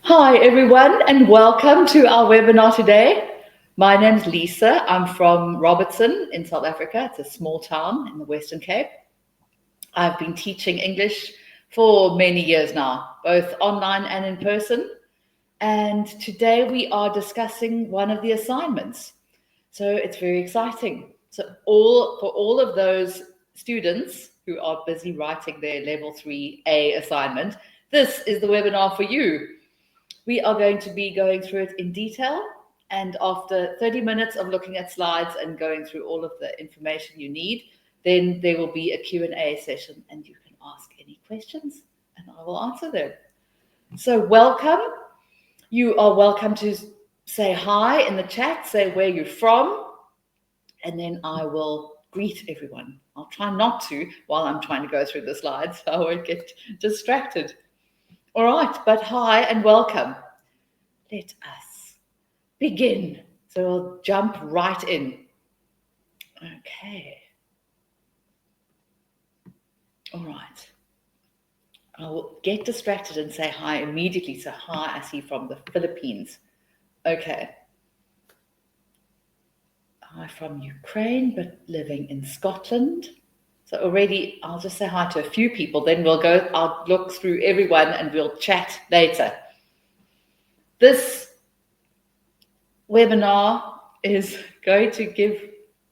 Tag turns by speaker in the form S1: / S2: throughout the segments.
S1: Hi everyone and welcome to our webinar today. My name's Lisa. I'm from Robertson in South Africa. It's a small town in the Western Cape. I've been teaching English for many years now, both online and in person. And today we are discussing one of the assignments. So it's very exciting. So for all of those students who are busy writing their level 3A assignment, this is the webinar for you. We are going to be going through it in detail, and after 30 minutes of looking at slides and going through all of the information you need, then there will be a Q&A session and you can ask any questions and I will answer them. So welcome. You are welcome to say hi in the chat, say where you're from, and then I will greet everyone. I'll try not to while I'm trying to go through the slides, so I won't get distracted. All right, but hi and welcome. Let us begin. So we'll jump right in. Okay. All right. I'll get distracted and say hi immediately. So hi, I see from the Philippines. Okay. Hi from Ukraine, but living in Scotland. So already I'll just say hi to a few people, then I'll look through everyone and we'll chat later. This webinar is going to give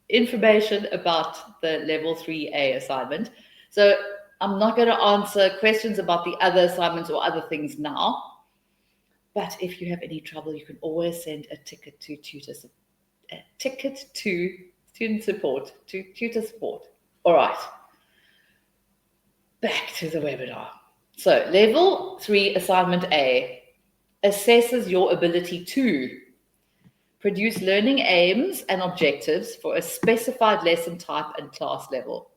S1: information about the level 3A assignment. So I'm not going to answer questions about the other assignments or other things now. But if you have any trouble, you can always send a ticket to student support, to tutor support. All right. Back to the webinar. So level 3 assignment A assesses your ability to produce learning aims and objectives for a specified lesson type and class level.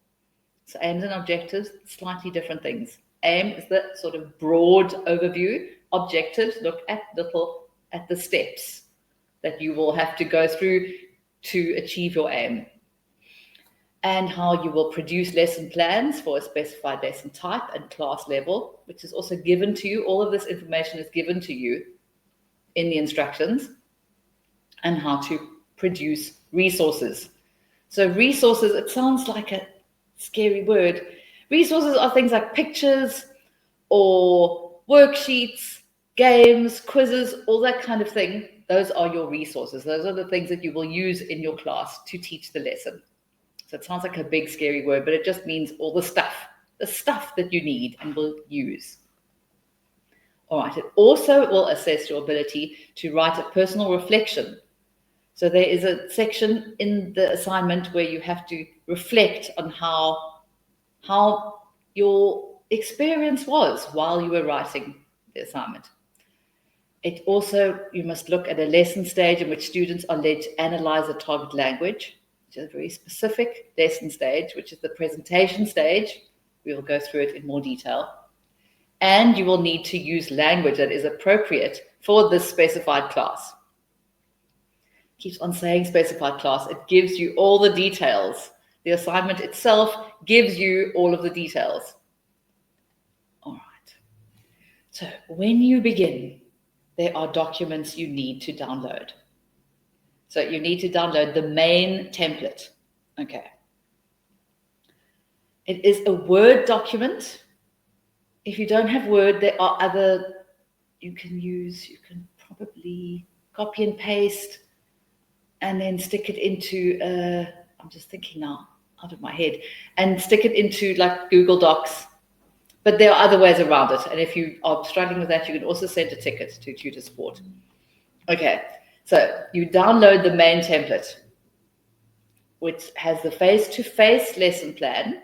S1: So aims and objectives, slightly different things. Aim is the sort of broad overview. Objectives look at the steps that you will have to go through to achieve your aim. And how you will produce lesson plans for a specified lesson type and class level, which is also given to you. All of this information is given to you in the instructions. And how to produce resources. So resources, it sounds like a scary word. Resources are things like pictures or worksheets, games, quizzes, all that kind of thing. Those are your resources. Those are the things that you will use in your class to teach the lesson. So it sounds like a big scary word, but it just means all the stuff that you need and will use. All right, it also will assess your ability to write a personal reflection. So there is a section in the assignment where you have to reflect on how your experience was while you were writing the assignment. It also, you must look at a lesson stage in which students are led to analyze the target language, which is a very specific lesson stage, which is the presentation stage. We will go through it in more detail. And you will need to use language that is appropriate for this specified class. Keeps on saying specified class. It gives you all the details. The assignment itself gives you all of the details. All right. So when you begin, there are documents you need to download. So you need to download the main template. Okay. It is a Word document. If you don't have Word, there are other you can probably copy and paste and then stick it into, I'm just thinking now, out of my head, and stick it into like Google Docs. But there are other ways around it. And if you are struggling with that, you can also send a ticket to tutor support. Okay, so you download the main template, which has the face-to-face lesson plan,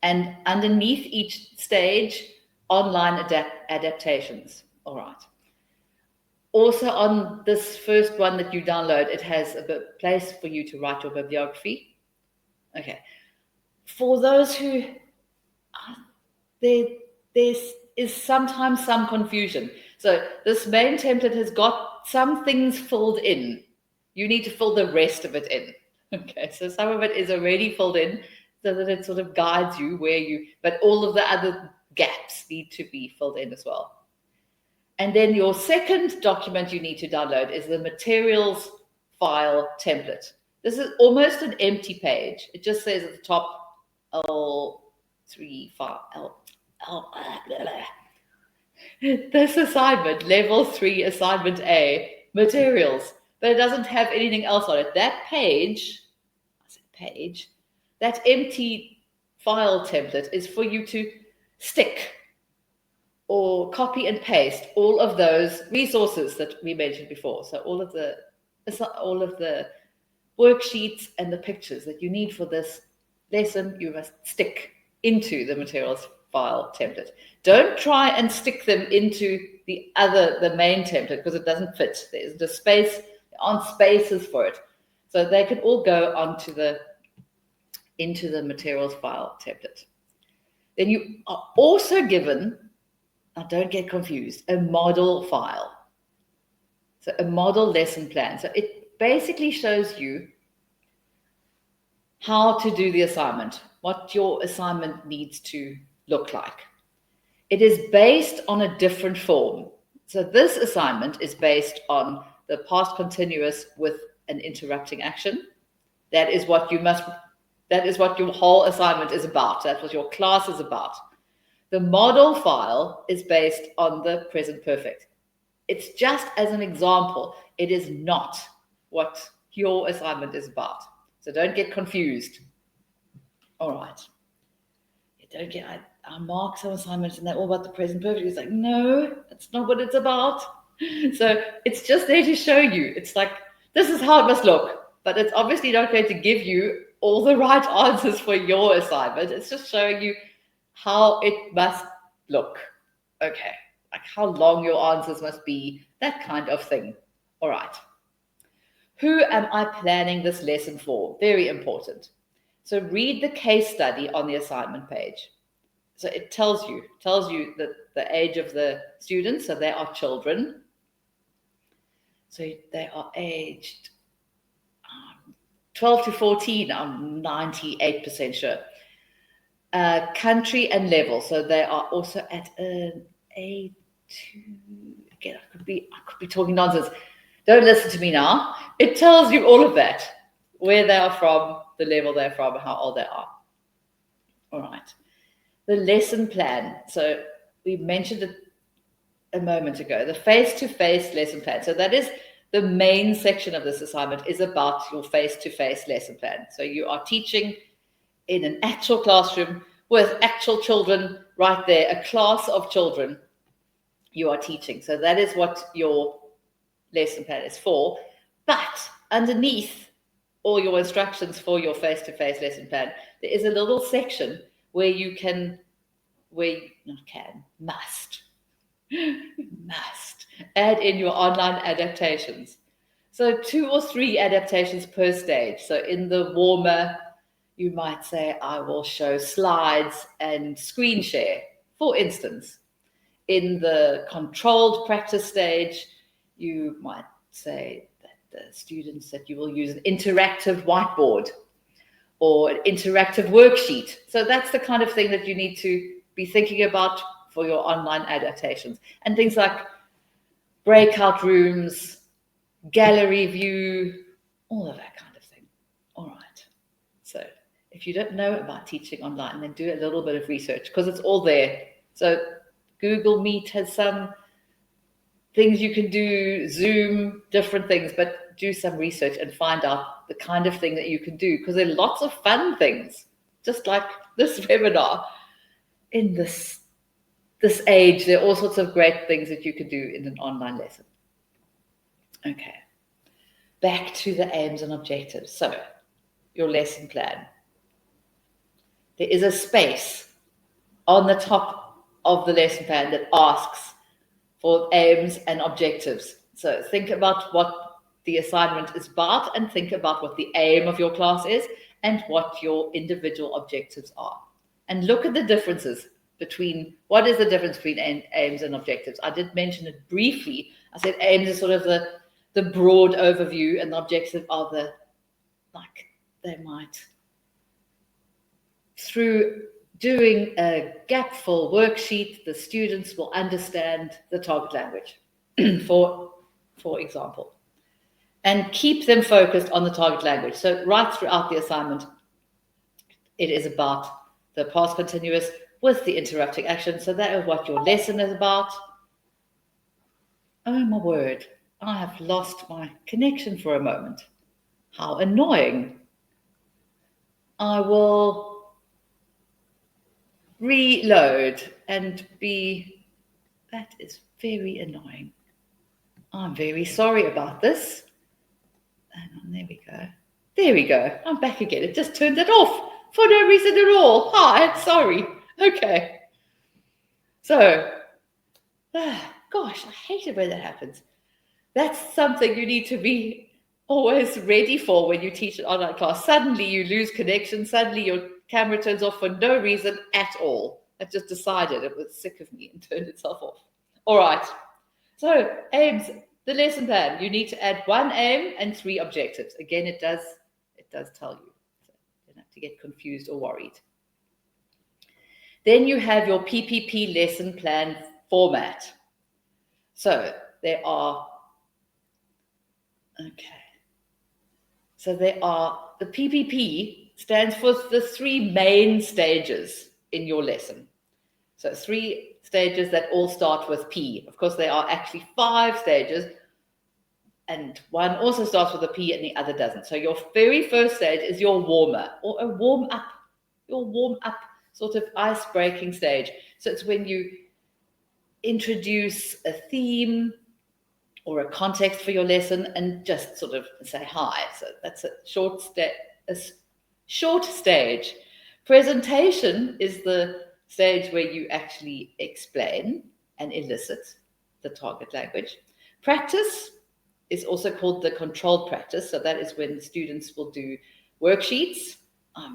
S1: and underneath each stage, online adaptations. All right. Also on this first one that you download, it has a place for you to write your bibliography. Okay. For those who, there is sometimes some confusion. So this main template has got some things filled in. You need to fill the rest of it in. Okay, so some of it is already filled in so that it sort of guides you but all of the other gaps need to be filled in as well. And then your second document you need to download is the materials file template. This is almost an empty page. It just says at the top, L3 file, this assignment, level 3, assignment A, materials, but it doesn't have anything else on it. That page, that empty file template is for you to stick or copy and paste all of those resources that we mentioned before. So all of the worksheets and the pictures that you need for this lesson, you must stick into the materials file template. Don't try and stick them into the main template, because it doesn't fit. There isn't a space, there aren't spaces for it. So they can all go into the materials file template. Then you are also given, now don't get confused, a model file. So a model lesson plan. So it basically shows you how to do the assignment, what your assignment needs to look like. It is based on a different form. So this assignment is based on the past continuous with an interrupting action. That is what your whole assignment is about. That's what your class is about. The model file is based on the present perfect. It's just as an example. It is not what your assignment is about. So don't get confused. All right. I mark some assignments and they're all about the present perfect. It's like, no, that's not what it's about. So it's just there to show you. It's like, this is how it must look. But it's obviously not going to give you all the right answers for your assignment. It's just showing you how it must look. Okay. Like how long your answers must be, that kind of thing. All right. Who am I planning this lesson for? Very important. So read the case study on the assignment page. So it tells you that the age of the students, so they are children. So they are aged 12 to 14, I'm 98% sure. Country and level, so they are also at an A2. Again, I could be talking nonsense. Don't listen to me now. It tells you all of that, where they are from, the level they're from, and how old they are. All right. The lesson plan. So we mentioned it a moment ago, the face-to-face lesson plan. So that is the main section of this assignment, is about your face-to-face lesson plan. So you are teaching in an actual classroom with actual children right there, a class of children you are teaching. So that is what your lesson plan is for. But underneath all your instructions for your face-to-face lesson plan, there is a little section where you must add in your online adaptations. So 2 or 3 adaptations per stage. So in the warmer, you might say, I will show slides and screen share, for instance. In the controlled practice stage, you might say that the students that you will use an interactive whiteboard or an interactive worksheet. So that's the kind of thing that you need to be thinking about for your online adaptations. And things like breakout rooms, gallery view, all of that kind of thing. All right. So if you don't know about teaching online, then do a little bit of research, because it's all there. So Google Meet has some things you can do, Zoom, different things, but do some research and find out the kind of thing that you can do, because there are lots of fun things, just like this webinar. In this age, there are all sorts of great things that you can do in an online lesson. Okay, back to the aims and objectives. So your lesson plan. There is a space on the top of the lesson plan that asks for aims and objectives. So think about what the assignment is about, and think about what the aim of your class is and what your individual objectives are. And look at the differences between, what is the difference between aims and objectives? I did mention it briefly. I said aims is sort of the broad overview, and the objectives are they might, through During a gap-fill worksheet, the students will understand the target language, for example, and keep them focused on the target language. So right throughout the assignment, it is about the past continuous with the interrupting action. So that is what your lesson is about. Oh my word, I have lost my connection for a moment. How annoying. I will reload and that is very annoying. I'm very sorry about this. Hang on, there we go. There we go. I'm back again. It just turned it off for no reason at all. Hi, sorry. Okay. So, gosh, I hate it when that happens. That's something you need to be always ready for when you teach an online class. Suddenly you lose connection. Suddenly your camera turns off for no reason at all. It just decided it was sick of me and turned itself off. All right. So aims, the lesson plan. You need to add 1 aim and 3 objectives. Again, it does tell you. So you don't have to get confused or worried. Then you have your PPP lesson plan format. So there are the PPP stands for the 3 main stages in your lesson. So 3 stages that all start with P. Of course, there are actually 5 stages, and one also starts with a P and the other doesn't. So your very first stage is your warmer or a warm up, your warm up sort of ice-breaking stage. So it's when you introduce a theme or a context for your lesson and just sort of say hi. So that's a short stage. Presentation is the stage where you actually explain and elicit the target language. Practice is also called the controlled practice. So that is when students will do worksheets.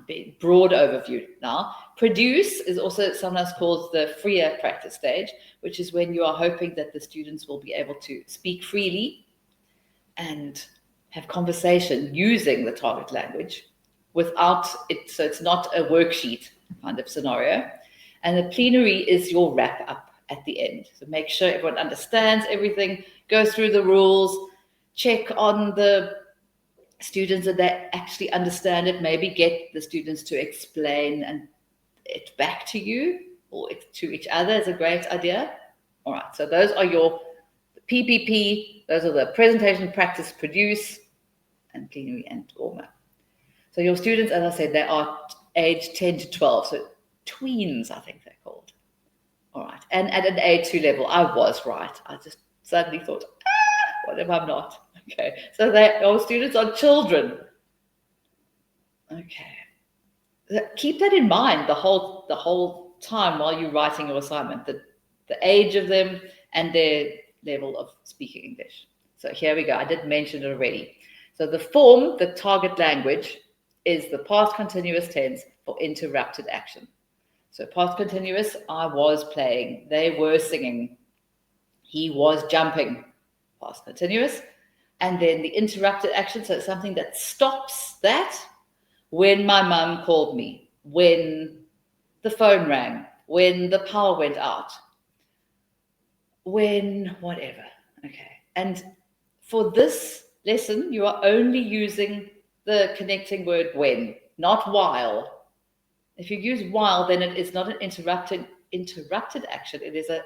S1: Big broad overview now. Produce is also sometimes called the freer practice stage, which is when you are hoping that the students will be able to speak freely and have conversation using the target language without it. So it's not a worksheet kind of scenario. And the plenary is your wrap up at the end. So make sure everyone understands everything, go through the rules, check on the students that they actually understand it, maybe get the students to explain and it back to you or to each other is a great idea. All right, so those are your PPP, those are the presentation, practice, produce, and plenary and Orma. So your students, as I said, they are age 10 to 12, so tweens, I think they're called. All right, and at an A2 level, I was right. I just suddenly thought, what if I'm not? Okay, so our students are children. Okay, keep that in mind the whole time while you're writing your assignment, the age of them and their level of speaking English. So here we go. I did mention it already. So the form, the target language, is the past continuous tense for interrupted action. So past continuous, I was playing, they were singing, he was jumping. Past continuous. And then the interrupted action, so it's something that stops that. When my mum called me, when the phone rang, when the power went out, when whatever. Okay. And for this lesson, you are only using the connecting word when, not while. If you use while, then it is not an interrupted action. It is I've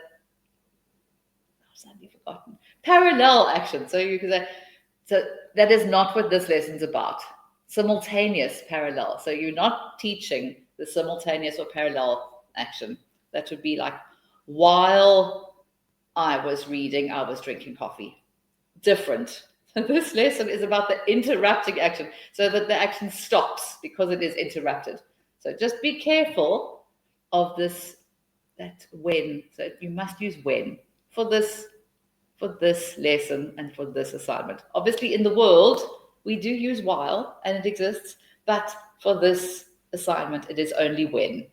S1: suddenly forgotten. Parallel action. So you can say, so that is not what this lesson's about. Simultaneous parallel. So you're not teaching the simultaneous or parallel action. That would be like, while I was reading, I was drinking coffee. Different. So this lesson is about the interrupting action, so that the action stops because it is interrupted. So just be careful of this, that when. So you must use when for this lesson and for this assignment. Obviously, in the world, we do use while, and it exists, but for this assignment, it is only when.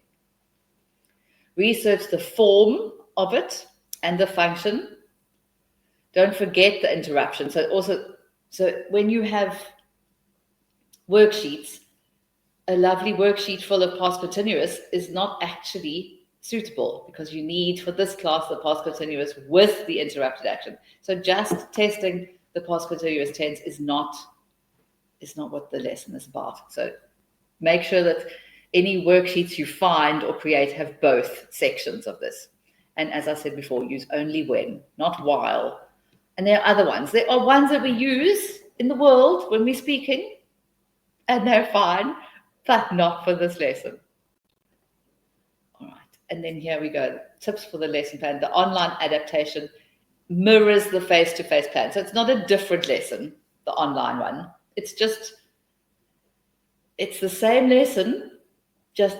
S1: Research the form of it and the function. Don't forget the interruption. So when you have worksheets, a lovely worksheet full of past continuous is not actually suitable, because you need for this class the past continuous with the interrupted action. So just testing the past continuous tense is not what the lesson is about. So make sure that any worksheets you find or create have both sections of this. And as I said before, use only when, not while. And there are other ones. There are ones that we use in the world when we're speaking, and they're fine, but not for this lesson. All right. And then here we go. Tips for the lesson plan. The online adaptation mirrors the face-to-face plan. So it's not a different lesson, the online one. It's the same lesson, just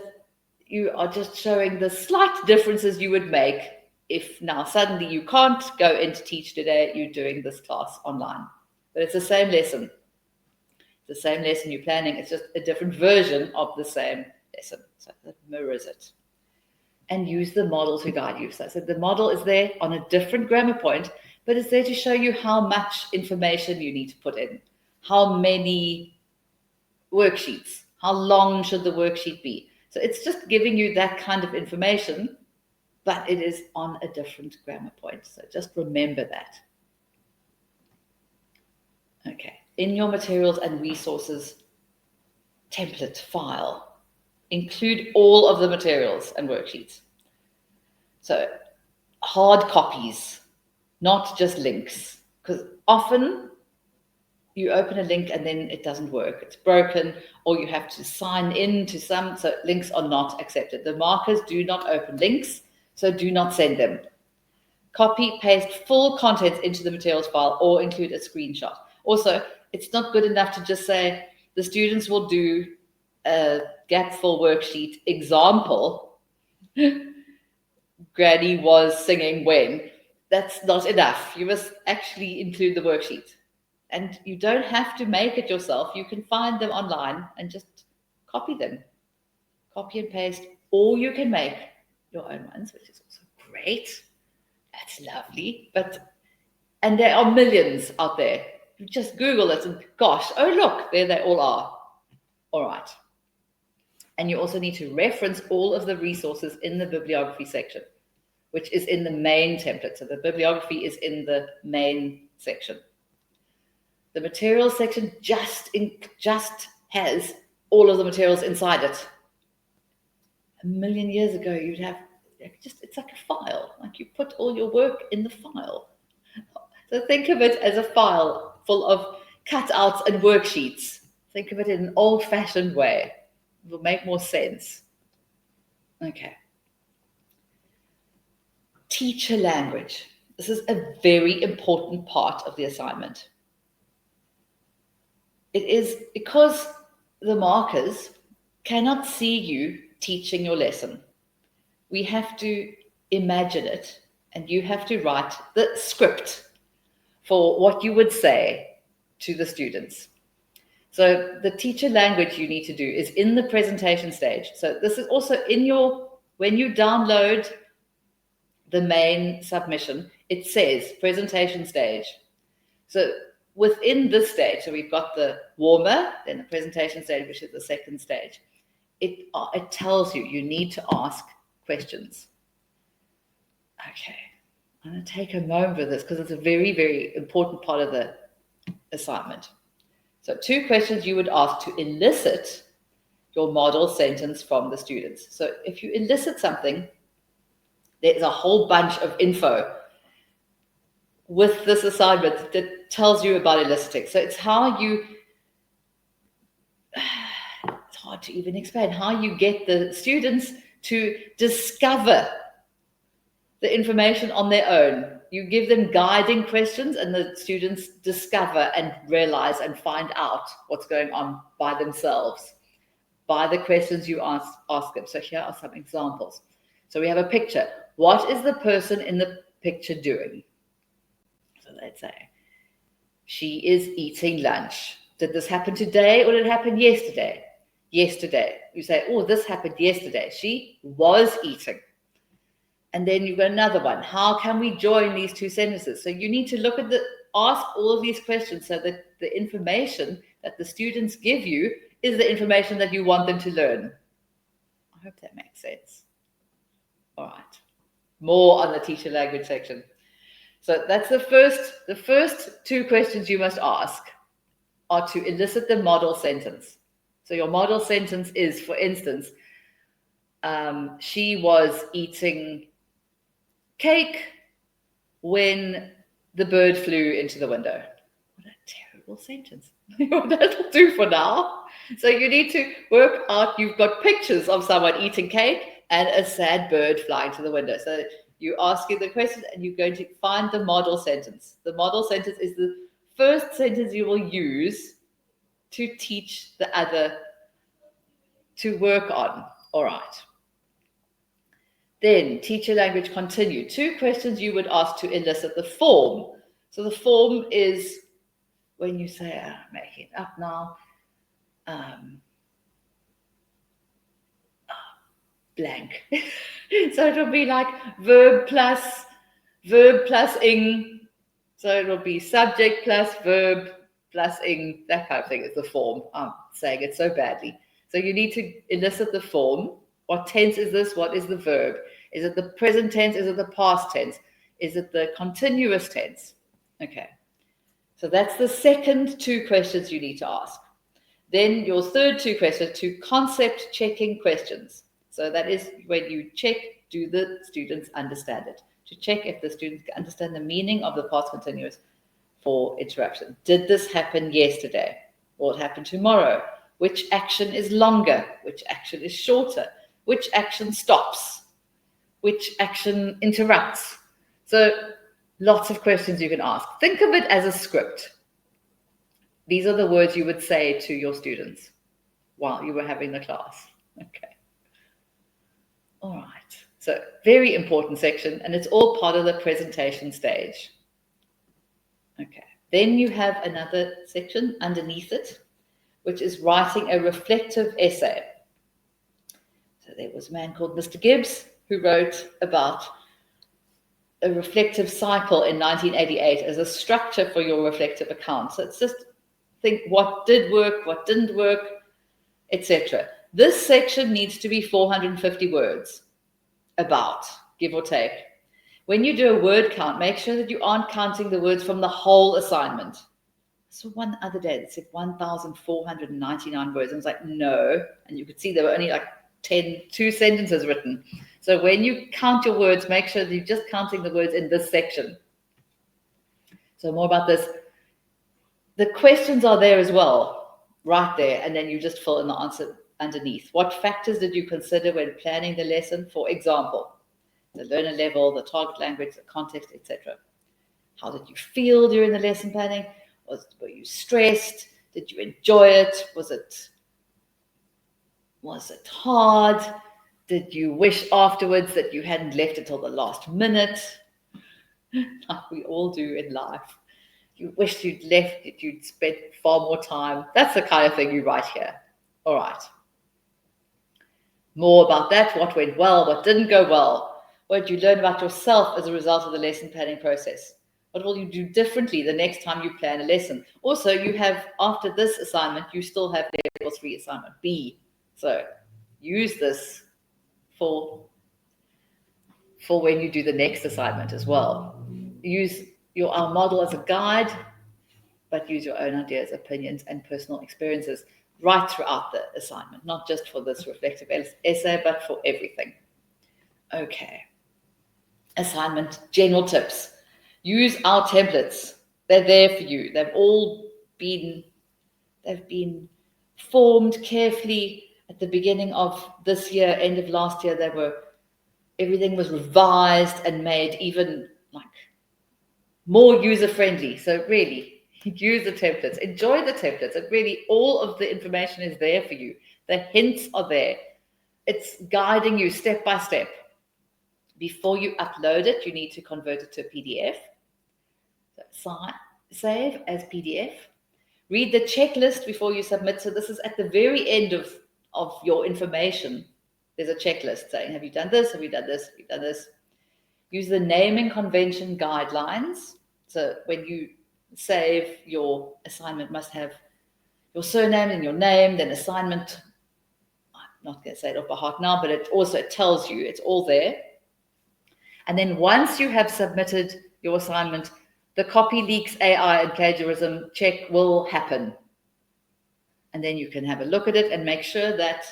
S1: you are just showing the slight differences you would make if now suddenly you can't go in to teach today, you're doing this class online. But it's the same lesson. The same lesson you're planning, it's just a different version of the same lesson. So that mirrors it. And use the model to guide you. So I said the model is there on a different grammar point, but it's there to show you how much information you need to put in, how many worksheets, how long should the worksheet be. So it's just giving you that kind of information, but it is on a different grammar point. So just remember that. Okay, in your materials and resources template file, include all of the materials and worksheets. So hard copies, not just links, because often you open a link and then it doesn't work. It's broken, or you have to sign in to some, so links are not accepted. The markers do not open links, so do not send them. Copy, paste full contents into the materials file or include a screenshot. Also, it's not good enough to just say the students will do a gap-fill worksheet example. Granny was singing when. That's not enough. You must actually include the worksheet. And you don't have to make it yourself. You can find them online and just copy them. Copy and paste, or you can make your own ones, which is also great. That's lovely. And there are millions out there. You just Google it and gosh, oh look, there they all are. All right. And you also need to reference all of the resources in the bibliography section, which is in the main template. So the bibliography is in the main section. The materials section just has all of the materials inside it. A million years ago, you'd have it's like a file, like you put all your work in the file. So think of it as a file full of cutouts and worksheets. Think of it in an old-fashioned way. It will make more sense. Okay. Teacher language. This is a very important part of the assignment. It is because the markers cannot see you teaching your lesson. We have to imagine it, and you have to write the script for what you would say to the students. So the teacher language you need to do is in the presentation stage. So this is also when you download the main submission, it says presentation stage. So within this stage, so we've got the warmer, then the presentation stage, which is the second stage. It tells you need to ask questions. Okay, I'm going to take a moment for this because it's a very, very important part of the assignment. So 2 questions you would ask to elicit your model sentence from the students. So if you elicit something, there's a whole bunch of info with this assignment that tells you about eliciting. So it's how you, it's hard to even explain, how you get the students to discover the information on their own. You give them guiding questions and the students discover and realize and find out what's going on by themselves by the questions you ask them. So here are some examples. So we have a picture. What is the person in the picture doing? So let's say she is eating lunch. Did this happen today or did it happen yesterday? Yesterday. You say, oh, this happened yesterday. She was eating. And then you've got another one. How can we join these 2 sentences? So you need to ask all of these questions so that the information that the students give you is the information that you want them to learn. I hope that makes sense. All right. More on the teacher language section. So that's the first two questions you must ask are to elicit the model sentence. So your model sentence is, for instance, she was eating cake when the bird flew into the window. What a terrible sentence. That'll do for now. So you need to work out, you've got pictures of someone eating cake and a sad bird flying to the window. So you ask you the question and you're going to find the model sentence. The model sentence is the first sentence you will use to teach the other to work on. All right. Then teacher language continue. Two questions you would ask to elicit the form. So the form is when you say, I'm making it up now, blank. So it'll be like verb plus ing. So it'll be subject plus verb plus ing, that kind of thing is the form. I'm saying it so badly. So you need to elicit the form. What tense is this? What is the verb? Is it the present tense? Is it the past tense? Is it the continuous tense? Okay. So that's the second two questions you need to ask. Then your third two questions, two concept checking questions. So that is when you check, do the students understand it? To check if the students understand the meaning of the past continuous for interruption. Did this happen yesterday? Will it happen tomorrow? Which action is longer? Which action is shorter? Which action stops? Which action interrupts? So lots of questions you can ask. Think of it as a script. These are the words you would say to your students while you were having the class. Okay. All right. So very important section, and it's all part of the presentation stage. Okay. Then you have another section underneath it, which is writing a reflective essay. So there was a man called Mr. Gibbs who wrote about a reflective cycle in 1988 as a structure for your reflective account. So it's just think what did work, what didn't work, etc. This section needs to be 450 words, about, give or take. When you do a word count, make sure that you aren't counting the words from the whole assignment. So one other day that said 1,499 words. I was like, no. And you could see there were only like 2 sentences written. So when you count your words, make sure that you're just counting the words in this section. So more about this. The questions are there as well, right there. And then you just fill in the answer underneath. What factors did you consider when planning the lesson? For example, the learner level, the target language, the context, etc. How did you feel during the lesson planning? Were you stressed? Did you enjoy it? Was it hard? Did you wish afterwards that you hadn't left until the last minute? Like we all do in life. You wished you'd left, that you'd spent far more time. That's the kind of thing you write here. All right. More about that. What went well? What didn't go well? What did you learn about yourself as a result of the lesson planning process? What will you do differently the next time you plan a lesson? Also, you have, after this assignment, you still have level 3 assignment B. So use this for when you do the next assignment as well. Use our model as a guide, but use your own ideas, opinions, and personal experiences right throughout the assignment, not just for this reflective essay, but for everything. Okay. Assignment general tips. Use our templates. They're there for you. They've been formed carefully at the beginning of this year, end of last year. Everything was revised and made even like more user-friendly. So really, use the templates. Enjoy the templates. And really, all of the information is there for you. The hints are there. It's guiding you step by step. Before you upload it, you need to convert it to a PDF. So save as PDF. Read the checklist before you submit. So this is at the very end of your information. There's a checklist saying, have you done this? Have you done this? Have you done this? Use the naming convention guidelines. So when you save, your assignment must have your surname and your name, then assignment. I'm not going to say it off by heart now, but it also tells you, it's all there. And then once you have submitted your assignment, the copy leaks, AI, and plagiarism check will happen. And then you can have a look at it and make sure that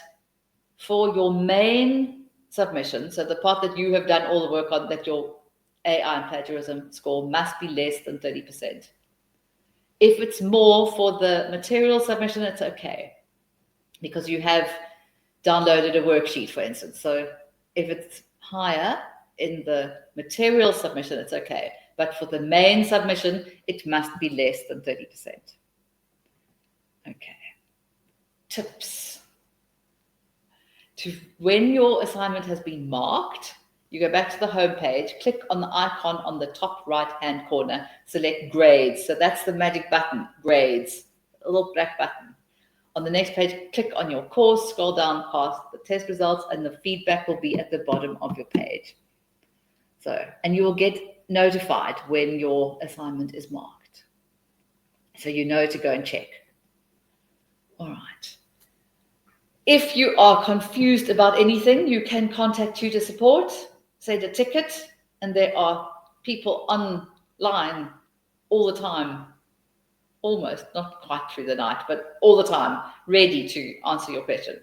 S1: for your main submission, so the part that you have done all the work on, that your AI and plagiarism score must be less than 30%. If it's more for the material submission, it's okay, because you have downloaded a worksheet, for instance. So if it's higher in the material submission, it's okay. But for the main submission, it must be less than 30%. Okay. Tips. When your assignment has been marked, you go back to the home page, click on the icon on the top right-hand corner, select grades. So that's the magic button, grades, a little black button. On the next page, click on your course, scroll down past the test results, and the feedback will be at the bottom of your page. So, and you will get notified when your assignment is marked. So you know to go and check. All right. If you are confused about anything, you can contact tutor support, send a ticket, and there are people online all the time, almost, not quite through the night, but all the time, ready to answer your question.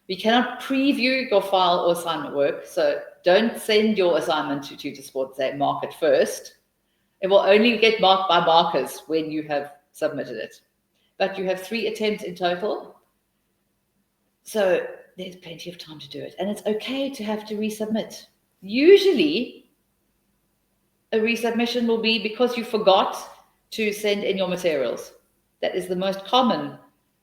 S1: We cannot preview your file or assignment work, so don't send your assignment to tutor support, say mark it first. It will only get marked by markers when you have submitted it. But you have 3 attempts in total. So there's plenty of time to do it. And it's okay to have to resubmit. Usually, a resubmission will be because you forgot to send in your materials. That is the most common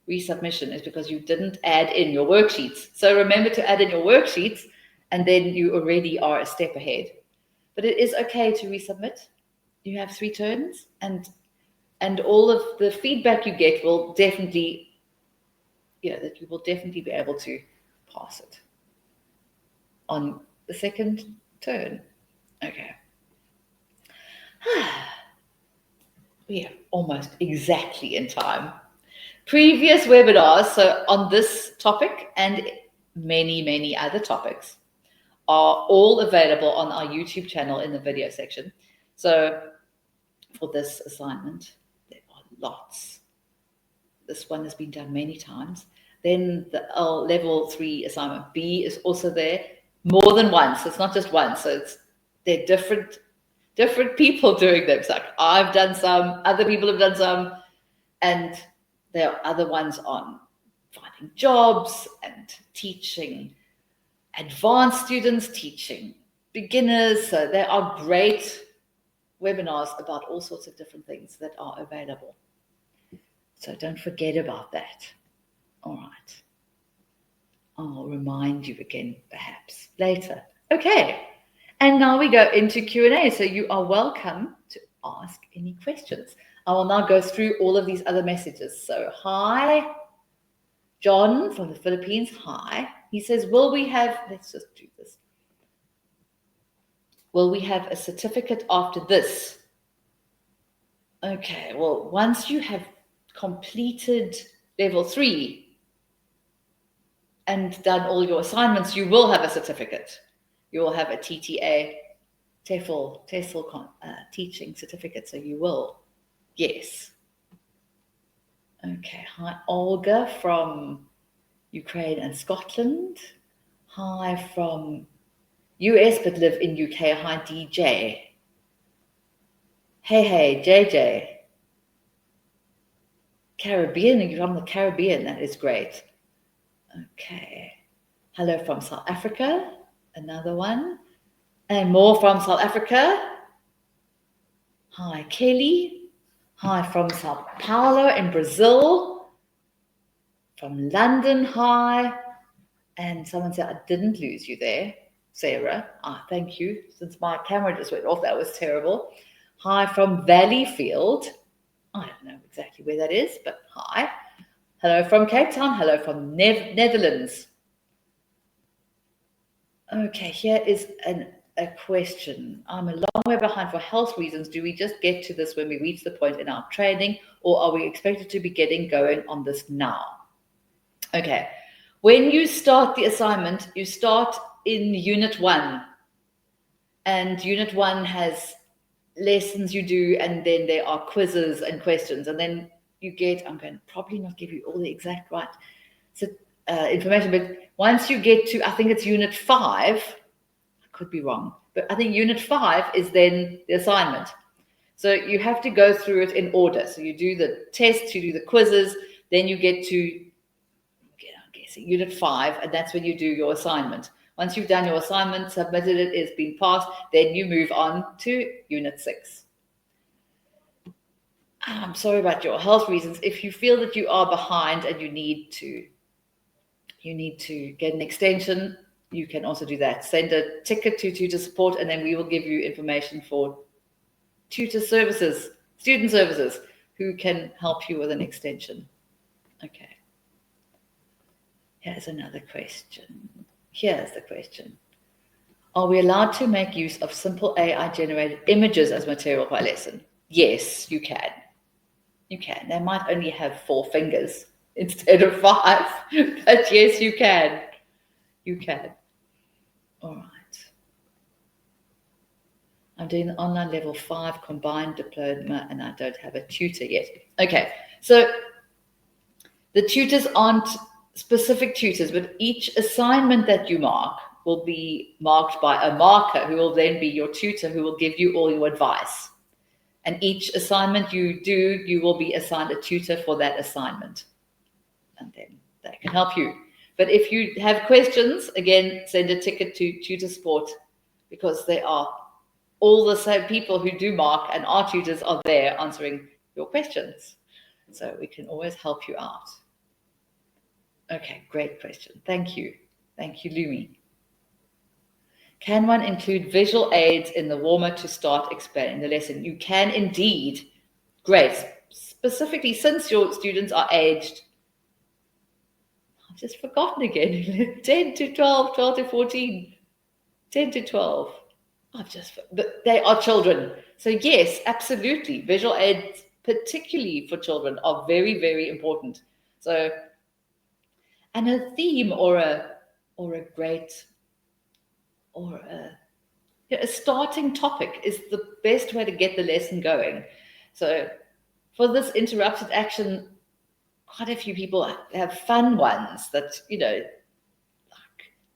S1: resubmission, is because you didn't add in your worksheets. So remember to add in your worksheets, and then you already are a step ahead. But it is okay to resubmit. You have 3 turns, and all of the feedback you get will definitely, that you will definitely be able to pass it on the second turn. Okay. We are almost exactly in time. Previous webinars, so on this topic and many, many other topics, are all available on our YouTube channel in the video section. So for this assignment, there are lots. This one has been done many times. Then the level 3 assignment B is also there more than once. It's not just once. So they're different people doing them. It's like I've done some, other people have done some, and there are other ones on finding jobs and teaching advanced students, teaching beginners. So there are great webinars about all sorts of different things that are available. So don't forget about that. All right. I'll remind you again, perhaps later. Okay. And now we go into Q&A. So you are welcome to ask any questions. I will now go through all of these other messages. So hi, John from the Philippines. Hi. He says, let's just do this. Will we have a certificate after this? Okay. Well, once you have completed level 3 and done all your assignments, you will have a certificate. You will have a TTA, TEFL teaching certificate. So you will, yes. Okay, hi Olga from Ukraine and Scotland. Hi from US but live in UK. Hi DJ. Hey JJ. Caribbean, you're from the Caribbean, that is great. Okay. Hello from South Africa, another one. And more from South Africa. Hi, Kelly. Hi from Sao Paulo in Brazil. From London, hi. And someone said, I didn't lose you there, Sarah. Thank you. Since my camera just went off, that was terrible. Hi from Valleyfield. I don't know exactly where that is, but hi. Hello from Cape Town. Hello from Netherlands. Okay, here is an a question. I'm a long way behind for health reasons. Do we just get to this when we reach the point in our training, or are we expected to be getting going on this now? Okay. When you start the assignment, you start in Unit 1. And Unit 1 has lessons you do, and then there are quizzes and questions. And then you get, I'm going to probably not give you all the exact right information, but once you get to, I think it's Unit 5, I could be wrong, but I think Unit 5 is then the assignment. So you have to go through it in order. So you do the tests, you do the quizzes, then you get to, I'm guessing, Unit 5, and that's when you do your assignment. Once you've done your assignment, submitted it, it's been passed, then you move on to Unit 6. I'm sorry about your health reasons. If you feel that you are behind and you need to get an extension, you can also do that. Send a ticket to tutor support, and then we will give you information for tutor services, student services, who can help you with an extension. Okay. Here's another question. Here's the question. Are we allowed to make use of simple AI-generated images as material per lesson? Yes, you can. You can. They might only have 4 fingers instead of 5, but yes, you can. You can. All right. I'm doing the online level 5 combined diploma, and I don't have a tutor yet. Okay, so the tutors aren't specific tutors, but each assignment that you mark will be marked by a marker who will then be your tutor, who will give you all your advice. And each assignment you do, you will be assigned a tutor for that assignment. And then they can help you. But if you have questions, again, send a ticket to tutor support, because they are all the same people who do mark, and our tutors are there answering your questions. So we can always help you out. Okay, great question. Thank you. Thank you, Lumi. Can one include visual aids in the warmer to start explaining the lesson? You can indeed. Great. Specifically, since your students are aged, I've just forgotten again, 10 to 12, 12 to 14, 10 to 12. But they are children. So yes, absolutely. Visual aids, particularly for children, are very, very important. So, and a theme or a starting topic is the best way to get the lesson going. So for this interrupted action, quite a few people have fun ones that,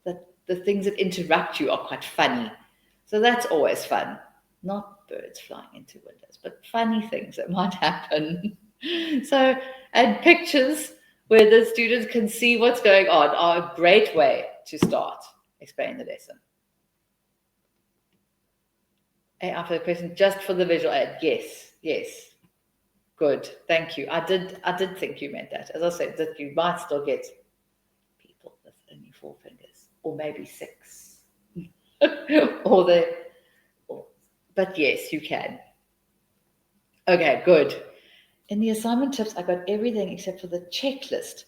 S1: like the things that interrupt you are quite funny. So that's always fun. Not birds flying into windows, but funny things that might happen. So, and pictures where the students can see what's going on are a great way to start explaining the lesson. After the question, just for the visual aid. Yes. Good. Thank you. I did think you meant that. As I said, that you might still get people with only 4 fingers, or maybe 6. But yes, you can. Okay, good. In the assignment tips, I got everything except for the checklist.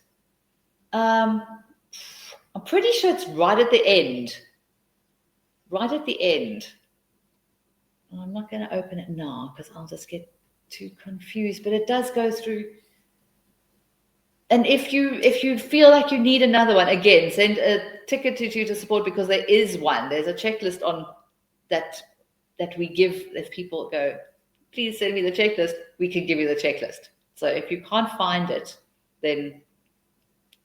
S1: I'm pretty sure it's right at the end. Right at the end. I'm not going to open it now because I'll just get too confused, but it does go through. And if you feel like you need another one, again, send a ticket to tutor support, because there is one. There's a checklist on that we give. If people go, please send me the checklist, we can give you the checklist. So if you can't find it, then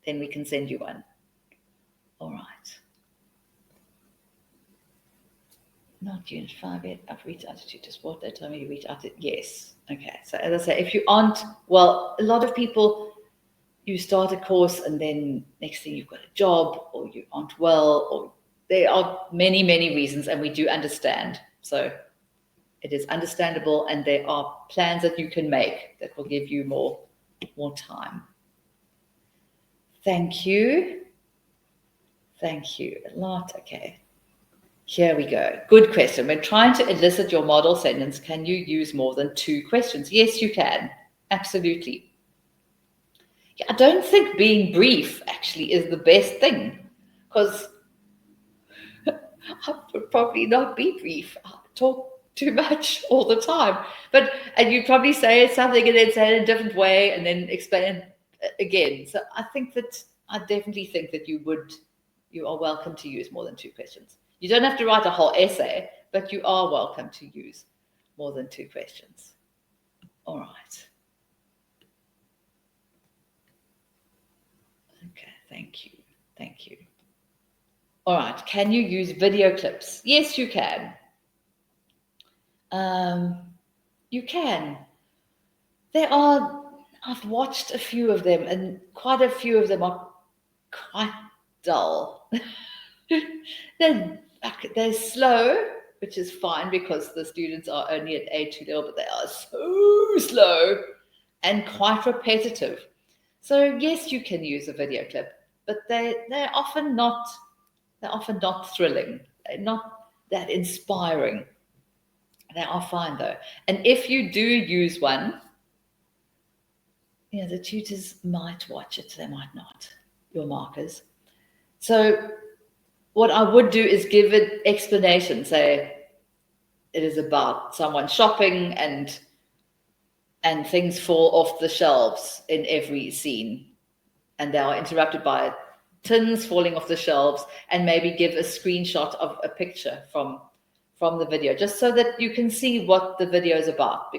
S1: we can send you one. All right. Not Unit 5 yet. I've reached out to tutor support. They told me you reach out to, yes. Okay. So as I say, if you aren't, well, a lot of people, you start a course and then next thing you've got a job, or you aren't well, or there are many, many reasons, and we do understand. So it is understandable, and there are plans that you can make that will give you more time. Thank you. Thank you a lot. Okay. Here we go. Good question. When trying to elicit your model sentence, can you use more than 2 questions? Yes, you can. Absolutely. Yeah, I don't think being brief actually is the best thing, because I would probably not be brief. I talk too much all the time. And you probably say something and then say it in a different way and then explain it again. So I definitely think that you are welcome to use more than 2 questions. You don't have to write a whole essay, but you are welcome to use more than 2 questions. All right. Okay, thank you. Thank you. All right, can you use video clips? Yes, you can. You can. I've watched a few of them, and quite a few of them are quite dull. They're slow, which is fine because the students are only at A2 level, but they are so slow and quite repetitive. So yes, you can use a video clip, but they're often not thrilling. They're not that inspiring. They are fine though. And if you do use one, the tutors might watch it, they might not, your markers. So what I would do is give an explanation, say it is about someone shopping and things fall off the shelves in every scene and they are interrupted by tins falling off the shelves, and maybe give a screenshot of a picture from the video, just so that you can see what the video is about.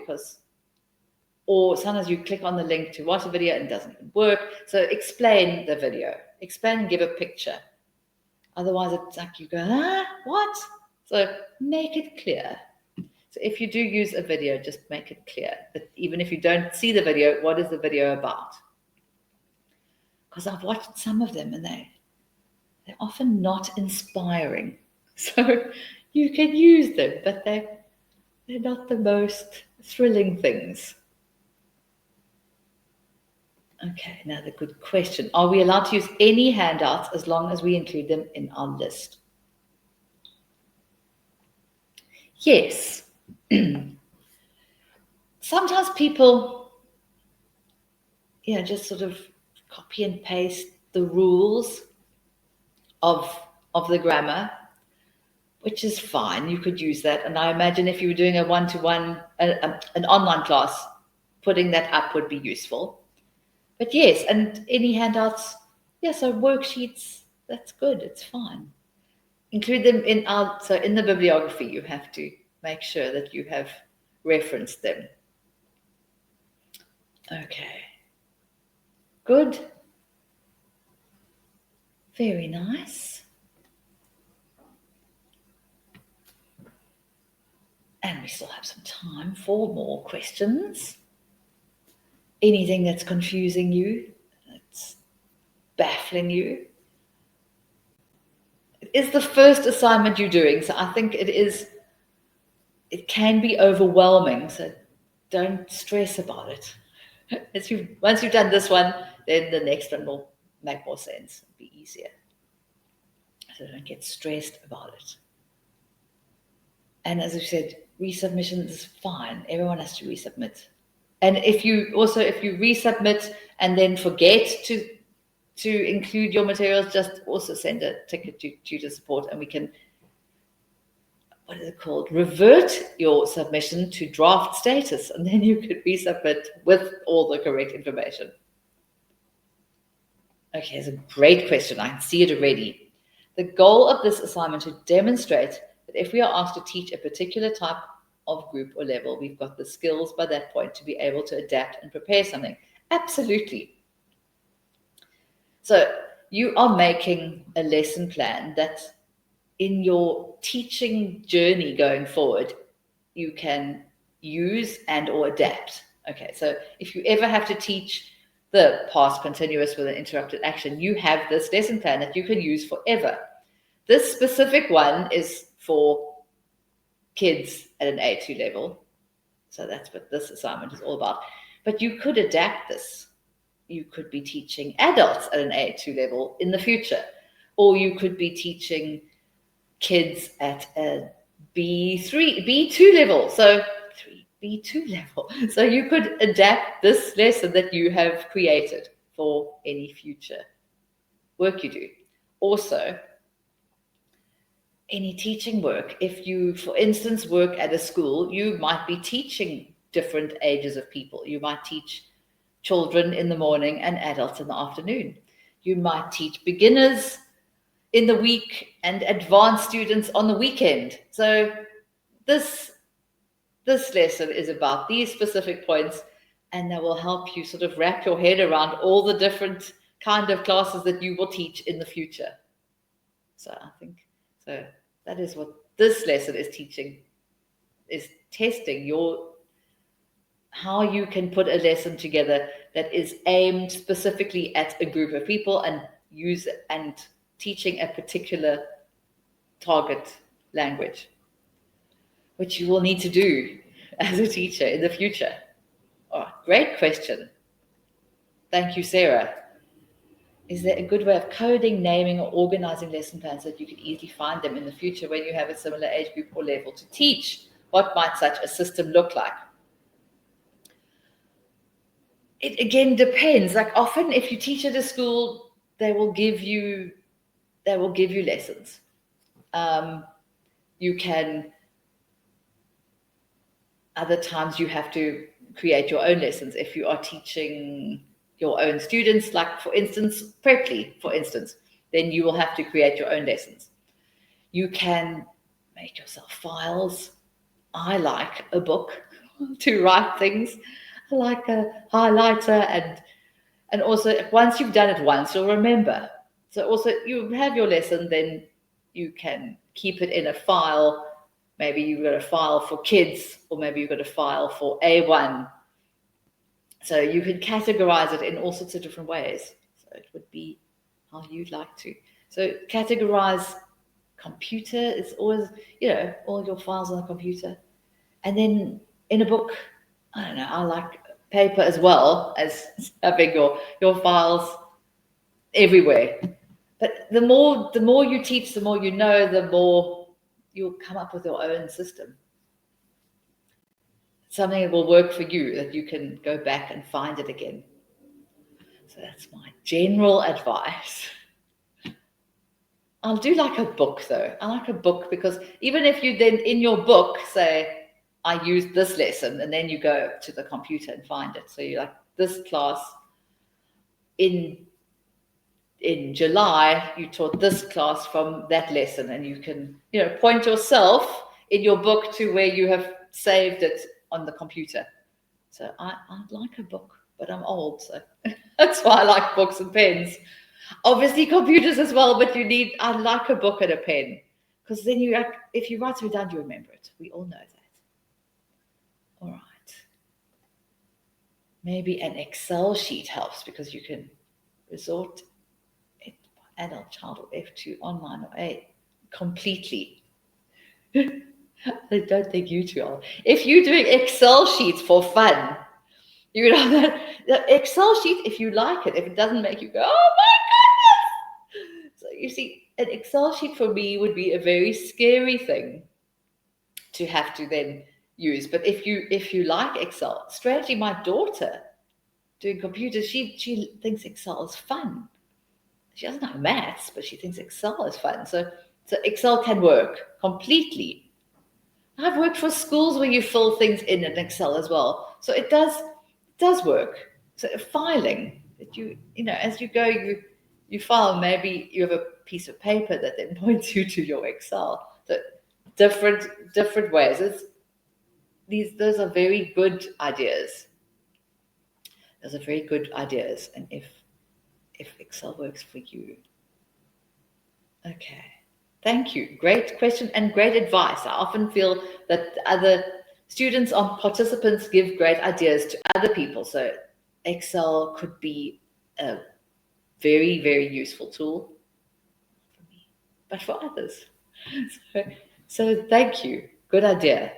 S1: Or sometimes you click on the link to watch a video and it doesn't even work. So explain the video, explain and give a picture. Otherwise it's like you go, what? So make it clear. So if you do use a video, just make it clear that even if you don't see the video, what is the video about? Because I've watched some of them and they're often not inspiring. So you can use them, but they're not the most thrilling things. Okay, another good question. Are we allowed to use any handouts as long as we include them in our list? Yes. Sometimes people, just sort of copy and paste the rules of the grammar, which is fine. You could use that. And I imagine if you were doing a one-to-one, an online class, putting that up would be useful. But yes, and any handouts, so worksheets, that's good, it's fine. Include them in the bibliography, you have to make sure that you have referenced them. Okay. Good. Very nice. And we still have some time for more questions. Anything that's confusing you, that's baffling you. It is the first assignment you're doing, so I think it can be overwhelming, so don't stress about it. Once you've done this one, then the next one will make more sense, it'll be easier. So don't get stressed about it. And as I said, resubmission is fine. Everyone has to resubmit. And if you resubmit and then forget to include your materials, just also send a ticket to tutor support and we can, what is it called? Revert your submission to draft status, and then you could resubmit with all the correct information. Okay, it's a great question. I can see it already. The goal of this assignment is to demonstrate that if we are asked to teach a particular type of group or level, we've got the skills by that point to be able to adapt and prepare something. Absolutely. So you are making a lesson plan that in your teaching journey going forward, you can use and or adapt. Okay, so if you ever have to teach the past continuous with an interrupted action, you have this lesson plan that you can use forever. This specific one is for kids at an A2 level. So that's what this assignment is all about. But you could adapt this. You could be teaching adults at an A2 level in the future, or you could be teaching kids at a B2 level. So B2 level. So you could adapt this lesson that you have created for any future work you do. Also, any teaching work. If you, for instance, work at a school, you might be teaching different ages of people. You might teach children in the morning and adults in the afternoon. You might teach beginners in the week and advanced students on the weekend. So this lesson is about these specific points, and that will help you sort of wrap your head around all the different kind of classes that you will teach in the future. So I think so that is what this lesson is teaching, is testing your how you can put a lesson together that is aimed specifically at a group of people and use and teaching a particular target language, which you will need to do as a teacher in the future. Oh, great question. Thank you, Sarah. Is there a good way of coding, naming, or organizing lesson plans so that you can easily find them in the future when you have a similar age group or level to teach? What might such a system look like? It again depends. Like often if you teach at a school, they will give you lessons. You can, other times you have to create your own lessons. If you are teaching your own students, like for instance, Preply, for instance, then you will have to create your own lessons. You can make yourself files. I like a book to write things. I like a highlighter, and also once you've done it once, you'll remember. So also you have your lesson, then you can keep it in a file. Maybe you've got a file for kids, or maybe you've got a file for A1. So you can categorize it in all sorts of different ways. So it would be how you'd like to. So categorize computer is always, all your files on the computer. And then in a book, I don't know, I like paper as well as having your files everywhere. But the more you teach, the more you know, the more you'll come up with your own system. Something that will work for you, that you can go back and find it again. So that's my general advice. I'll do like a book though. I like a book because even if you then in your book say, I used this lesson, and then you go to the computer and find it. So you're like, this class in July, you taught this class from that lesson, and you can, point yourself in your book to where you have saved it on the computer. So I like a book, but I'm old, so that's why I like books and pens. Obviously computers as well, but I like a book and a pen, because then if you write it down, you remember it. We all know that. All right. Maybe an Excel sheet helps, because you can resort it adult, child, or F2, online, or A completely. I don't think you two are. If you're doing Excel sheets for fun, you know that the Excel sheet, if you like it, if it doesn't make you go, oh my goodness. So you see, an Excel sheet for me would be a very scary thing to have to then use. But if you like Excel, strangely, my daughter doing computers, she thinks Excel is fun. She doesn't know maths, but she thinks Excel is fun. So Excel can work completely. I've worked for schools where you fill things in Excel as well. So it does work. So filing, that as you go, you file, maybe you have a piece of paper that then points you to your Excel. So different ways. Those are very good ideas. Those are very good ideas. And if Excel works for you. Okay. Thank you. Great question and great advice. I often feel that other students or participants give great ideas to other people. So Excel could be a very, very useful tool for me, but for others. So thank you. Good idea.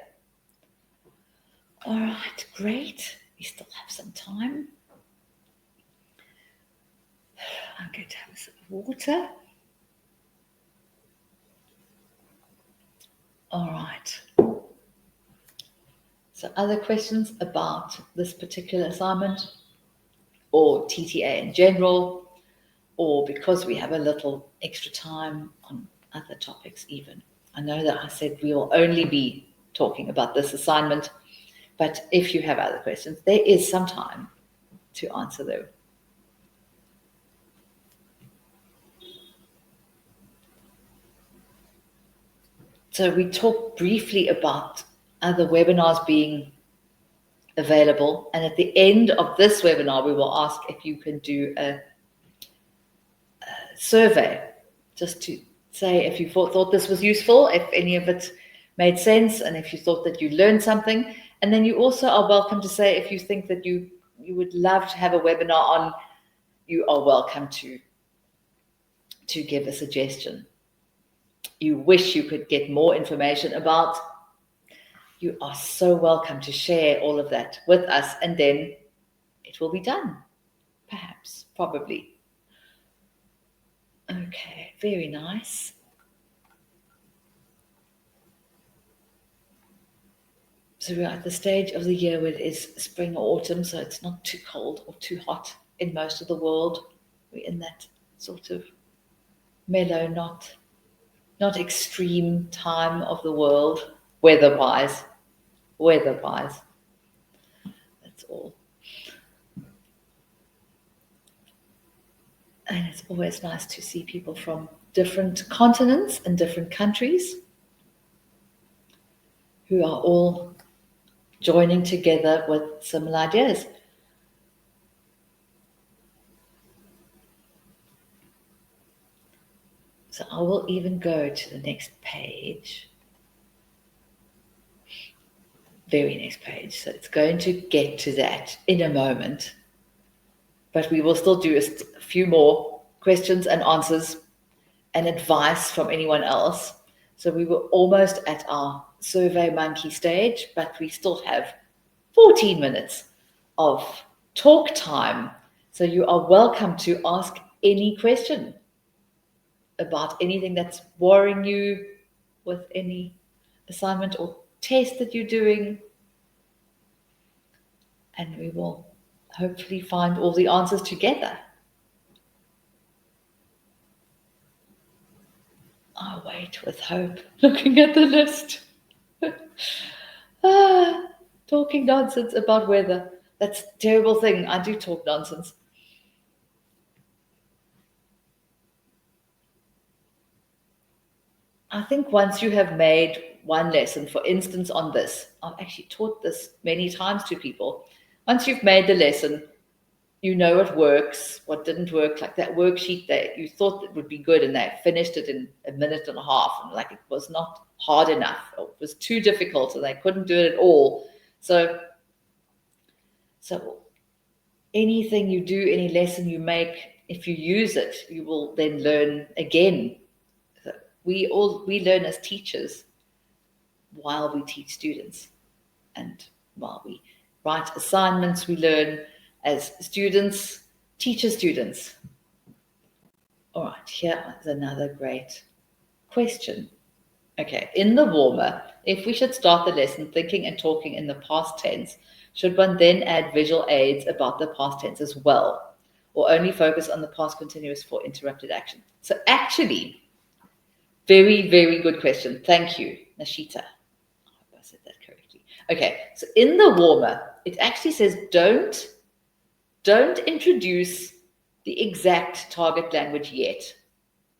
S1: All right, great. We still have some time. I'm going to have a sip of water. All right. So other questions about this particular assignment, or TTA in general, or because we have a little extra time on other topics even? I know that I said we will only be talking about this assignment, but if you have other questions, there is some time to answer them. So we talked briefly about other webinars being available, and at the end of this webinar, we will ask if you can do a survey, just to say if you thought this was useful, if any of it made sense, and if you thought that you learned something. And then you also are welcome to say if you think that you would love to have a webinar on, you are welcome to give a suggestion. You wish you could get more information about, you are so welcome to share all of that with us, and then it will be done. Perhaps, probably. Okay, very nice. So we're at the stage of the year where it is spring or autumn, so it's not too cold or too hot in most of the world. We're in that sort of mellow, not extreme time of the world, weather-wise. That's all. And it's always nice to see people from different continents and different countries who are all joining together with similar ideas. So I will even go to the next page. Very next page. So it's going to get to that in a moment. But we will still do a few more questions and answers and advice from anyone else. So we were almost at our Survey Monkey stage, but we still have 14 minutes of talk time. So you are welcome to ask any question about anything that's worrying you with any assignment or test that you're doing. And we will hopefully find all the answers together. I wait with hope, looking at the list. Talking nonsense about weather. That's a terrible thing. I do talk nonsense. I think once you have made one lesson, for instance, on this, I've actually taught this many times to people. Once you've made the lesson, you know it works, what didn't work, like that worksheet that you thought it would be good and they finished it in a minute and a half, and like it was not hard enough, or it was too difficult and they couldn't do it at all. So anything you do, any lesson you make, if you use it, you will then learn again. So we learn as teachers while we teach students, and while we write assignments, we learn as students, teacher students. All right, here is another great question. Okay, in the warmer, if we should start the lesson thinking and talking in the past tense, should one then add visual aids about the past tense as well, or only focus on the past continuous for interrupted action? So actually, very, very good question. Thank you, Nashita. I hope I said that correctly. Okay, so in the warmer, it actually says don't introduce the exact target language yet.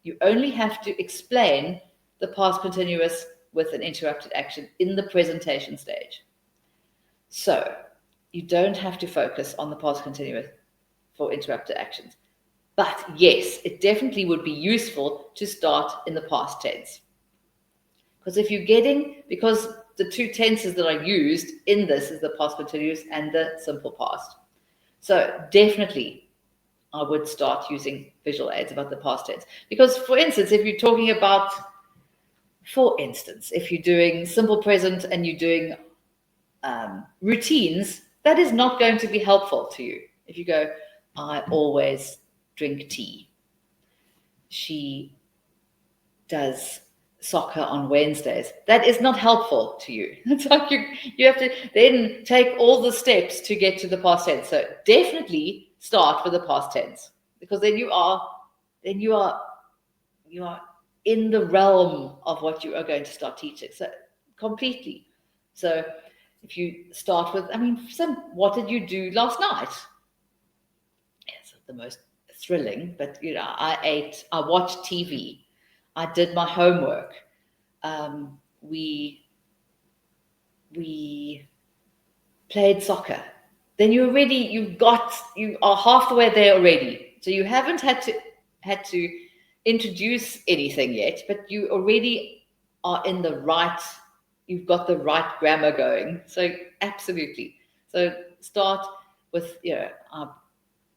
S1: You only have to explain the past continuous with an interrupted action in the presentation stage. So you don't have to focus on the past continuous for interrupted actions. But yes, it definitely would be useful to start in the past tense. Because because the two tenses that are used in this is the past continuous and the simple past. So definitely, I would start using visual aids about the past tense. Because, for instance, if you're talking about, if you're doing simple present and you're doing routines, that is not going to be helpful to you. If you go, I always drink tea. She does soccer on Wednesdays. That is not helpful to you. It's like you have to then take all the steps to get to the past tense. So definitely start with the past tense, because then you are in the realm of what you are going to start teaching. So completely. So if you start with, what did you do last night? It's the most thrilling, but I ate, I watched TV, I did my homework. We played soccer. Then you are half the way there already. So you haven't had to introduce anything yet, but you already are in the right, you've got the right grammar going. So absolutely. So start with, I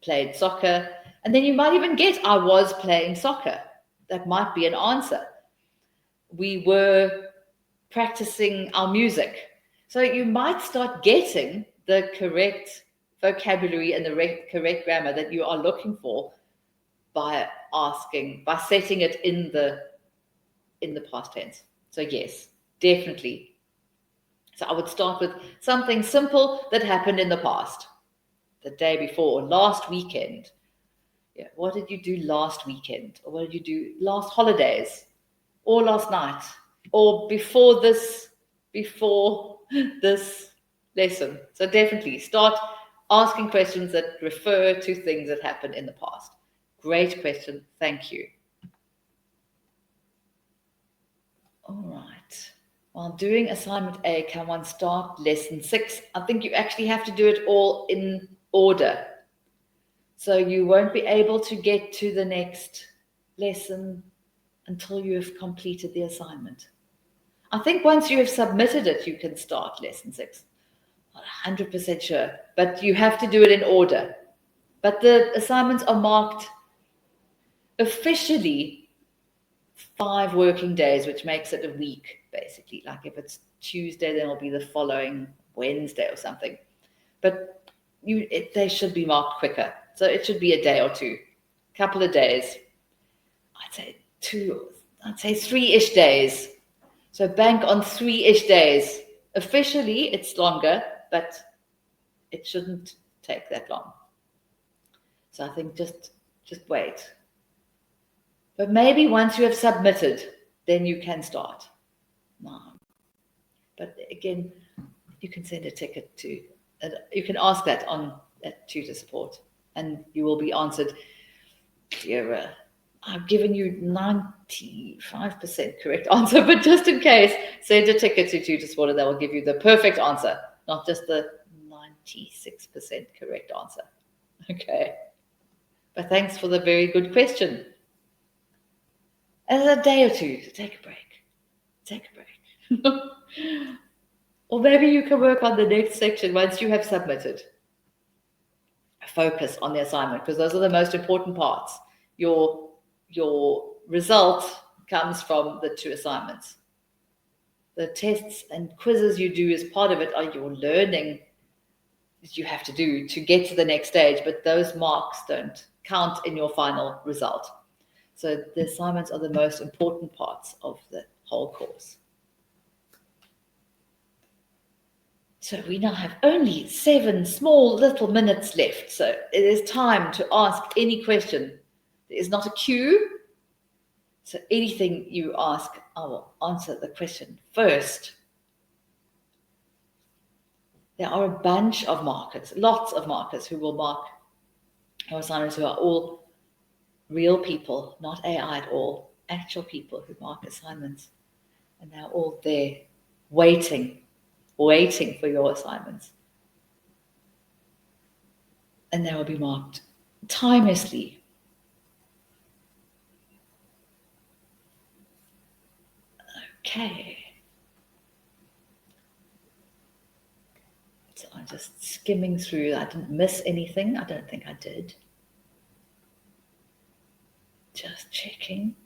S1: played soccer, and then you might even get, I was playing soccer. That might be an answer. We were practicing our music. So you might start getting the correct vocabulary and the correct grammar that you are looking for by setting it in the past tense. So yes, definitely. So I would start with something simple that happened in the past, the day before, last weekend. Yeah, what did you do last weekend? Or what did you do last holidays? Or last night? Or before this lesson? So definitely start asking questions that refer to things that happened in the past. Great question. Thank you. All right. While doing assignment A, can one start lesson 6? I think you actually have to do it all in order. So you won't be able to get to the next lesson until you have completed the assignment. I think once you have submitted it, you can start lesson 6. I'm 100% sure, but you have to do it in order. But the assignments are marked officially 5 working days, which makes it a week, basically. Like if it's Tuesday, then it'll be the following Wednesday or something. But they should be marked quicker. So it should be a day or two, couple of days. I'd say 3-ish days. So bank on 3-ish days. Officially, it's longer, but it shouldn't take that long. So I think just wait. But maybe once you have submitted, then you can start. No. But again, you can send a ticket to, you can ask that on at tutor support, and you will be answered. Dear, I've given you 95% correct answer, but just in case, send a ticket to tutor support and they will give you the perfect answer, not just the 96% correct answer. Okay. But thanks for the very good question. And a day or two to take a break. Take a break. Or maybe you can work on the next section once you have submitted. Focus on the assignment, because those are the most important parts. Your result comes from the 2 assignments. The tests and quizzes you do as part of it are your learning that you have to do to get to the next stage, but those marks don't count in your final result. So the assignments are the most important parts of the whole course. So we now have only 7 small little minutes left. So it is time to ask any question. There is not a queue. So anything you ask, I will answer the question first. There are a bunch of markers, lots of markers who will mark our assignments, who are all real people, not AI at all, actual people who mark assignments. And they're all there waiting for your assignments. And they will be marked timelessly. Okay. So I'm just skimming through. I didn't miss anything. I don't think I did. Just checking.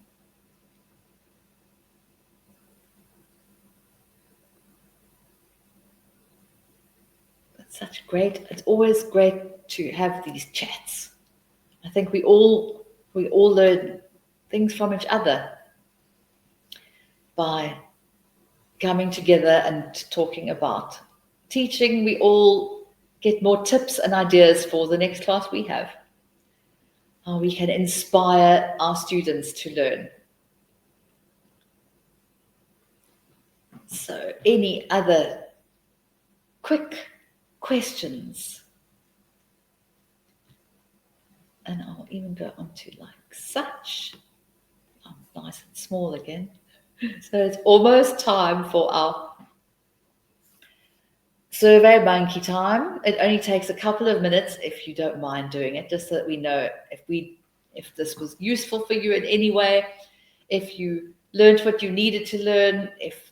S1: It's always great to have these chats. I think we all learn things from each other by coming together and talking about teaching. We all get more tips and ideas for the next class we have. How we can inspire our students to learn. So any other quick questions? And I'll even go on to like such. I'm nice and small again. So it's almost time for our survey monkey time. It only takes a couple of minutes if you don't mind doing it, just so that we know if this was useful for you in any way, if you learned what you needed to learn, if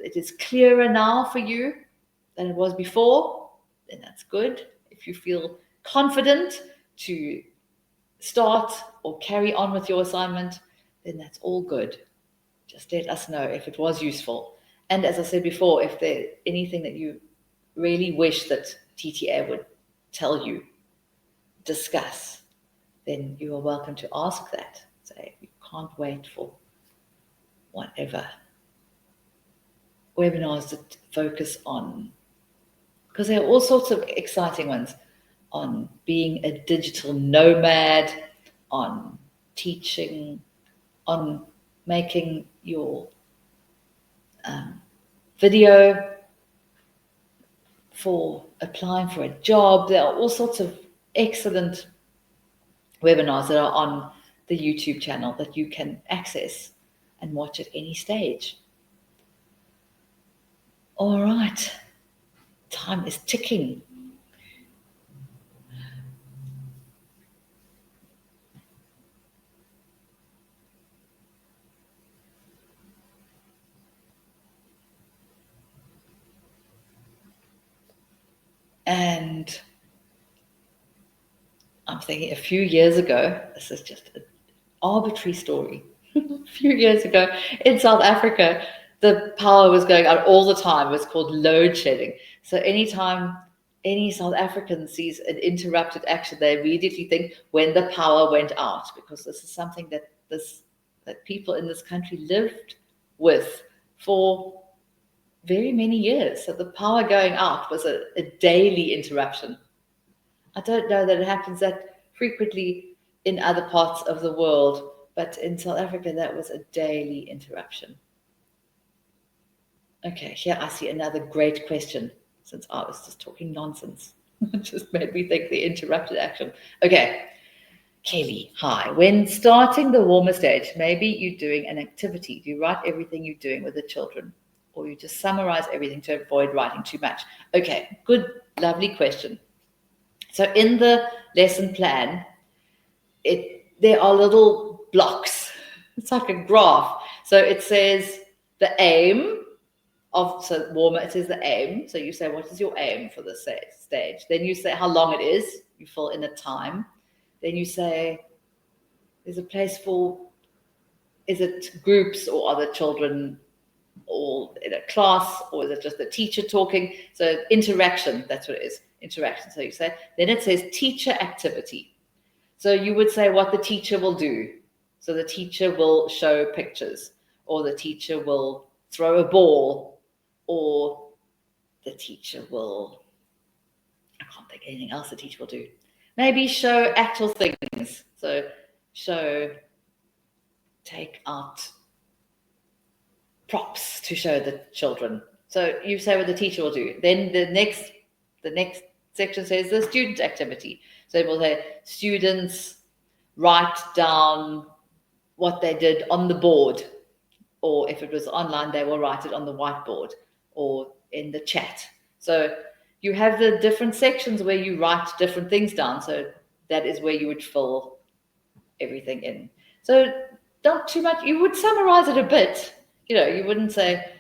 S1: it is clearer now for you than it was before, then that's good. If you feel confident to start or carry on with your assignment, then that's all good. Just let us know if it was useful. And as I said before, if there's anything that you really wish that TTA would tell you, discuss, then you are welcome to ask that. Say, you can't wait for whatever webinars that focus on, because there are all sorts of exciting ones on being a digital nomad, on teaching, on making your video for applying for a job. There are all sorts of excellent webinars that are on the YouTube channel that you can access and watch at any stage. All right, time is ticking. And I'm thinking a few years ago, this is just an arbitrary story. A few years ago in South Africa, the power was going out all the time. It was called load shedding. So anytime any South African sees an interrupted action, they immediately think when the power went out, because this is something that people in this country lived with for very many years. So the power going out was a daily interruption. I don't know that it happens that frequently in other parts of the world, but in South Africa, that was a daily interruption. Okay, here I see another great question, since I was just talking nonsense. It just made me think the interrupted action. Okay, Kelly, hi. When starting the warmer stage, maybe you're doing an activity. Do you write everything you're doing with the children? Or you just summarize everything to avoid writing too much? Okay, good, lovely question. So in the lesson plan, there are little blocks. It's like a graph. So it says the aim of, so warmer, it says the aim. So you say, what is your aim for this stage? Then you say how long it is. You fill in a time. Then you say, there's a place for, is it groups or other children or in a class, or is it just the teacher talking? So interaction, that's what it is, interaction. So you say, then it says teacher activity. So you would say what the teacher will do. So the teacher will show pictures, or the teacher will throw a ball, or the teacher will, I can't think of anything else the teacher will do. Maybe show actual things. So take out props to show the children. So you say what the teacher will do. Then the next section says the student activity. So it will say students write down what they did on the board, or if it was online, they will write it on the whiteboard or in the chat. So you have the different sections where you write different things down. So that is where you would fill everything in. So not too much. You would summarize it a bit. You wouldn't say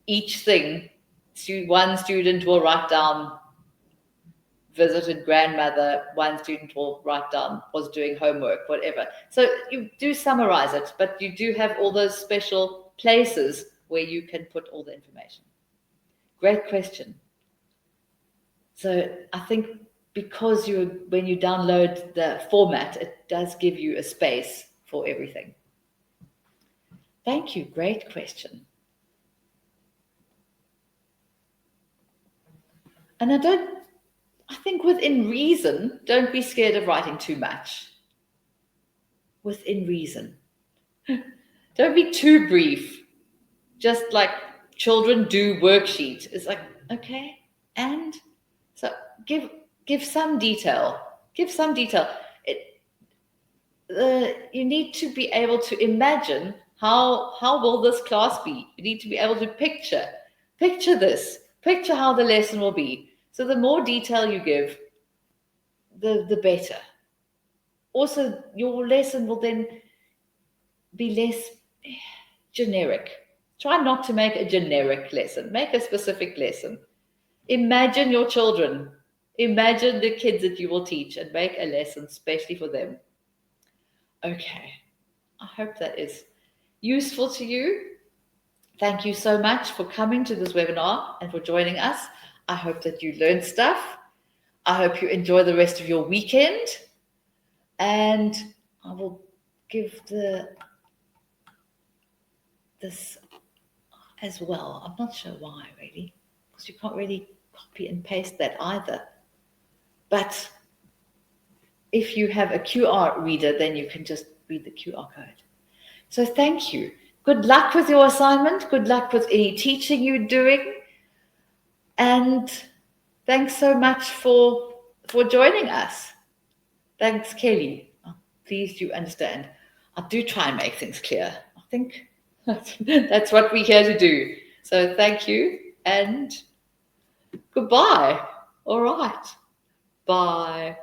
S1: each thing. One student will write down visited grandmother, one student will write down was doing homework, whatever. So you do summarize it, but you do have all those special places where you can put all the information. Great question. So I think because when you download the format, it does give you a space for everything. Thank you. Great question. And I think within reason, don't be scared of writing too much. Within reason. Don't be too brief. just like children do worksheet. It's like, okay, and so give some detail. Give some detail. You need to be able to imagine how will this class be. You need to be able to picture this, picture how the lesson will be. So the more detail you give, the better. Also, your lesson will then be less generic. Try not to make a generic lesson. Make a specific lesson. Imagine your children. Imagine the kids that you will teach and make a lesson specially for them. Okay. I hope that is useful to you. Thank you so much for coming to this webinar and for joining us. I hope that you learned stuff. I hope you enjoy the rest of your weekend. And I will give this as well. I'm not sure why, really, because you can't really copy and paste that either. But if you have a QR reader, then you can just read the QR code. So thank you. Good luck with your assignment. Good luck with any teaching you're doing. And thanks so much for joining us. Thanks, Kelly. I'm pleased you understand. I do try and make things clear. I think that's what we're here to do. So thank you and goodbye. All right. Bye.